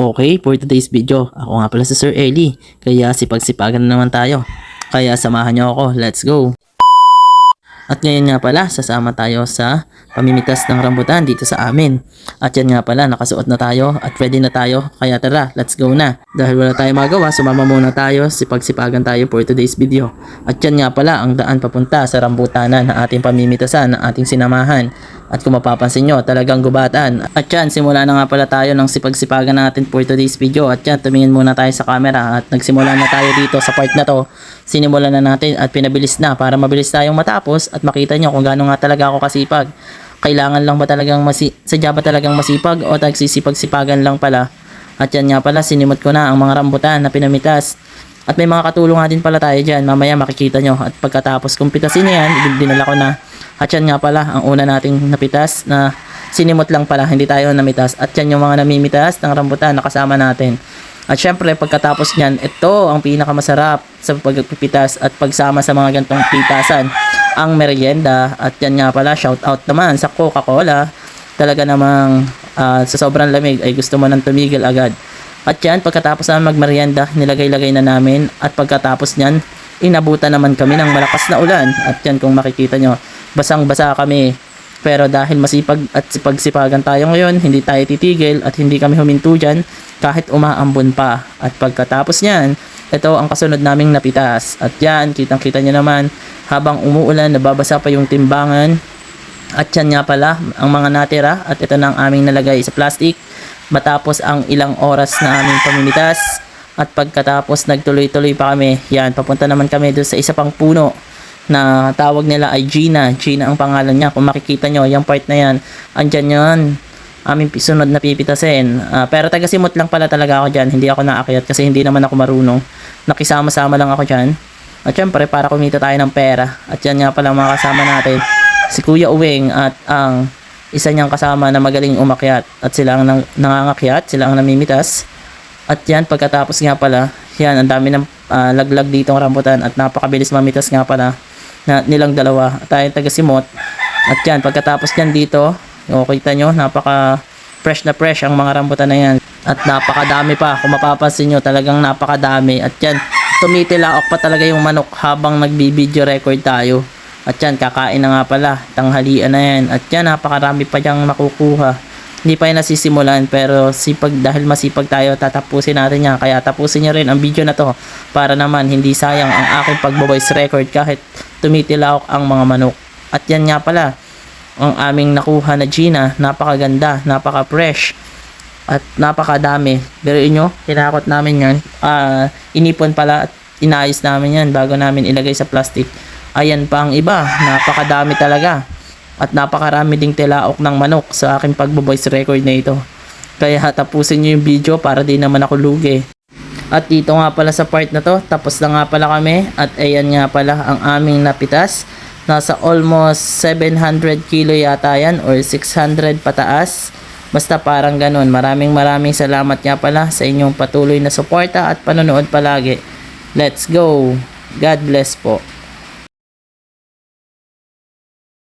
Okay, for today's video, ako nga pala si Sir Eli. Kaya sipag-sipagan na naman tayo. Kaya samahan niyo ako, let's go! At ngayon nga pala, sasama tayo sa pamimitas ng rambutan dito sa amin. At yan nga pala, nakasuot na tayo at ready na tayo. Kaya tara, let's go na. Dahil wala tayong magawa, sumama muna tayo, sipag-sipagan tayo for today's video. At yan nga pala, ang daan papunta sa rambutanan na ating pamimitasan, na ating sinamahan. At kung mapapansin nyo, talagang gubatan. At yan, simula na nga pala tayo ng sipag-sipagan natin for today's video. At yan, tumingin muna tayo sa camera at nagsimula na tayo dito sa part na to. Sinimulan na natin at pinabilis na para mabilis tayong matapos at makita nyo kung gaano nga talaga ako kasipag. Kailangan lang ba talagang sadya ba talagang masipag o tagsisipag-sipagan lang pala. At yan nga pala, sinimot ko na ang mga rambutan na pinamitas. At may mga katulong nga din pala tayo dyan. Mamaya makikita nyo. At pagkatapos kong pitasin na yan, dinala ko na. At yan nga pala, ang una nating napitas na sinimot lang pala, hindi tayo namitas. At yan yung mga namimitas ng rambutan na kasama natin. At syempre, pagkatapos nyan, ito ang pinakamasarap sa pagpipitas at pagsama sa mga gantong pitasan, ang merienda. At yan nga pala, shout out naman sa Coca-Cola. Talaga namang sa sobrang lamig ay gusto mo nang tumigil agad. At yan, pagkatapos na magmerienda, nilagay-lagay na namin. At pagkatapos nyan, inabutan naman kami ng malakas na ulan. At yan, kung makikita nyo, basang-basa kami. Pero dahil masipag at sipag-sipagan tayo ngayon, hindi tayo titigil at hindi kami huminto dyan kahit umaambon pa. At pagkatapos nyan, ito ang kasunod naming napitas. At yan, kitang-kita nyo naman, habang umuulan, nababasa pa yung timbangan. At yan nga pala, ang mga natira. At ito na ang aming nalagay sa plastic. Matapos ang ilang oras na aming pamimitas. At pagkatapos, nagtuloy-tuloy pa kami. Yan, papunta naman kami doon sa isa pang puno na tawag nila ay Gina. Gina ang pangalan niya. Kung makikita nyo, yung part na yan, andyan yun. Aming sunod na pipitasin. Pero taga-simot lang pala talaga ako dyan. Hindi ako naakyat kasi hindi naman ako marunong. Nakisama-sama lang ako dyan. At syempre, para kumita tayo ng pera. At yan nga pala mga kasama natin. Si Kuya Uwing at ang isa niyang kasama na magaling umakyat. At sila ang nangangakyat, sila ang namimitas. At yan, pagkatapos nga pala, yan, ang dami ng laglag dito ng rambutan at napakabilis mamitas nga pala na nilang dalawa. Tayo taga-simot. At yan, pagkatapos yan dito, kita nyo, napaka fresh na fresh ang mga rambutan na yan. At napakadami pa, kung mapapansin nyo, talagang napakadami. At yan, tumitilaok pa talaga yung manok habang nagbi-video record tayo. At yan, kakain na nga pala, tanghalian na yan. At yan, napakarami pa diyang makukuha. Hindi pa yan nasisimulan, pero dahil masipag tayo, tatapusin natin yan. Kaya tapusin nyo rin ang video na to para naman hindi sayang ang aking pagbo-voice record kahit tumitilaok ang mga manok. At yan nga pala, ang aming nakuha na Gina, napakaganda, napaka-fresh, at napakadami. Pero inyo, tinakot namin yan. Inipon pala at inayos namin yan bago namin ilagay sa plastic. Ayan pa ang iba, napakadami talaga. At napakarami ding tilaok ng manok sa aking pagbo-voice record na ito. Kaya tapusin nyo yung video para di naman ako lugi. At dito nga pala sa part na to, tapos na nga pala kami. At ayan nga pala ang aming napitas. Nasa almost 700 kilo yata yan or 600 pataas. Basta parang ganun. Maraming salamat nga pala sa inyong patuloy na suporta at panonood palagi. Let's go! God bless po.